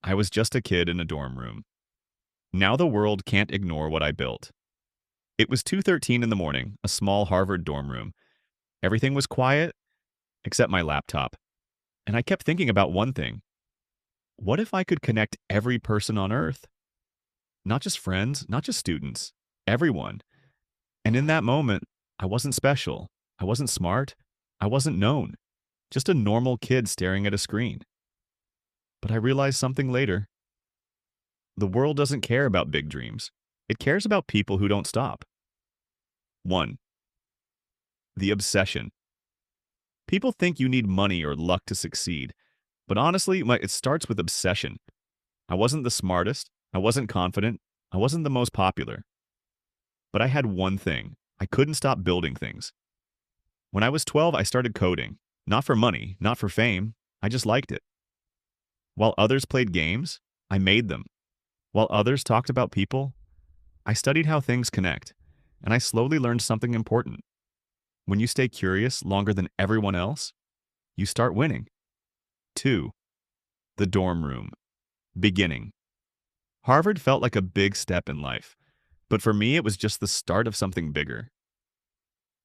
I was just a kid in a dorm room. Now the world can't ignore what I built. It was 2:13 in the morning, a small Harvard dorm room. Everything was quiet except my laptop. And I kept thinking about one thing. What if I could connect every person on Earth? Not just friends, not just students, everyone. And in that moment, I wasn't special. I wasn't smart. I wasn't known. Just a normal kid staring at a screen. But I realized something later. The world doesn't care about big dreams. It cares about people who don't stop. 1. The obsession. People think you need money or luck to succeed. But honestly, it starts with obsession. I wasn't the smartest. I wasn't confident. I wasn't the most popular. But I had one thing. I couldn't stop building things. When I was 12, I started coding. Not for money, not for fame. I just liked it. While others played games, I made them. While others talked about people, I studied how things connect. And I slowly learned something important. When you stay curious longer than everyone else, you start winning. 2. The dorm room. Beginning. Harvard felt like a big step in life. But for me, it was just the start of something bigger.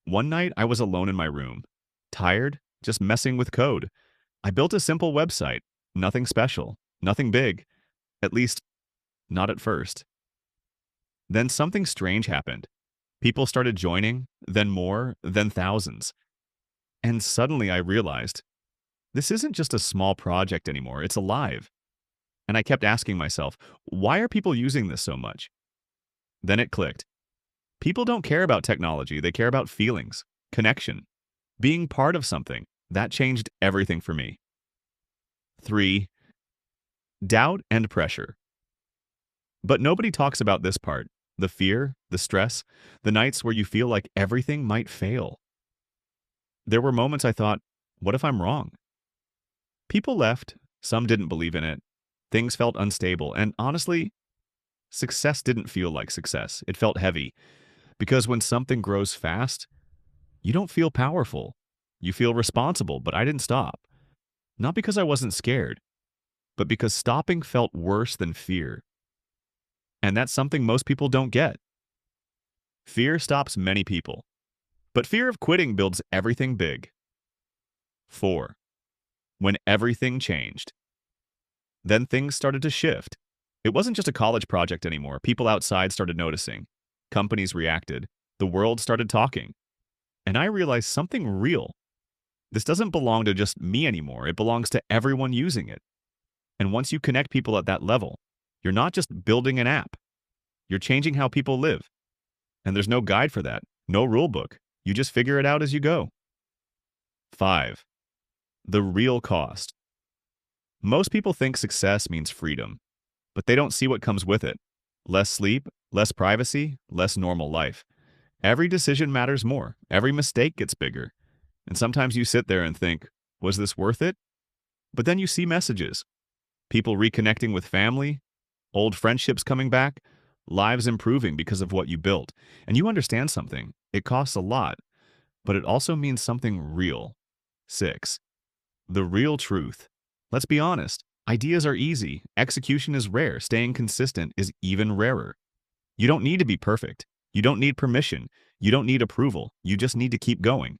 One night, I was alone in my room. Tired, just messing with code. I built a simple website. Nothing special. Nothing big. At least, not at first. Then something strange happened. People started joining, then more, then thousands. And suddenly I realized, this isn't just a small project anymore, it's alive. And I kept asking myself, why are people using this so much? Then it clicked. People don't care about technology, they care about feelings, connection, being part of something. That changed everything for me. 3. Doubt and pressure. But nobody talks about this part. The fear, the stress, the nights where you feel like everything might fail. There were moments I thought, what if I'm wrong? People left, some didn't believe in it, things felt unstable, and honestly, success didn't feel like success. It felt heavy. Because when something grows fast, you don't feel powerful. You feel responsible, but I didn't stop. Not because I wasn't scared, but because stopping felt worse than fear. And that's something most people don't get. Fear stops many people, but fear of quitting builds everything big. 4. When everything changed. Then things started to shift. It wasn't just a college project anymore. People outside started noticing. Companies reacted. The world started talking. And I realized something real. This doesn't belong to just me anymore. It belongs to everyone using it. And once you connect people at that level, you're not just building an app. You're changing how people live. And there's no guide for that, no rule book. You just figure it out as you go. 5. The real cost. Most people think success means freedom, but they don't see what comes with it. Less sleep, less privacy, less normal life. Every decision matters more. Every mistake gets bigger. And sometimes you sit there and think, was this worth it? But then you see messages. People reconnecting with family, old friendships coming back, lives improving because of what you built. And you understand something. It costs a lot, but it also means something real. 6. The real truth. Let's be honest. Ideas are easy. Execution is rare. Staying consistent is even rarer. You don't need to be perfect. You don't need permission. You don't need approval. You just need to keep going.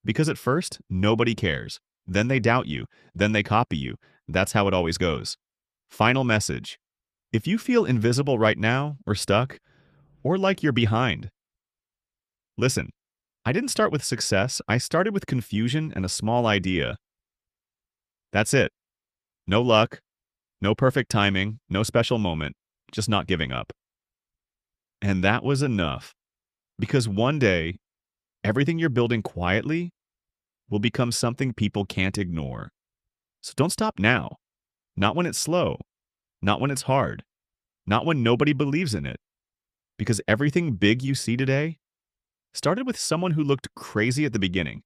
Because at first, nobody cares. Then they doubt you. Then they copy you. That's how it always goes. Final message. If you feel invisible right now, or stuck, or like you're behind, listen, I didn't start with success. I started with confusion and a small idea. That's it. No luck, no perfect timing, no special moment, just not giving up. And that was enough. Because one day, everything you're building quietly will become something people can't ignore. So don't stop now. Not when it's slow. Not when it's hard. Not when nobody believes in it. Because everything big you see today started with someone who looked crazy at the beginning.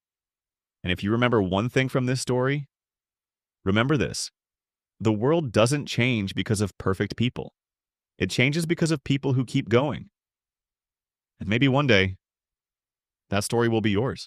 And if you remember one thing from this story, remember this. The world doesn't change because of perfect people. It changes because of people who keep going. And maybe one day, that story will be yours.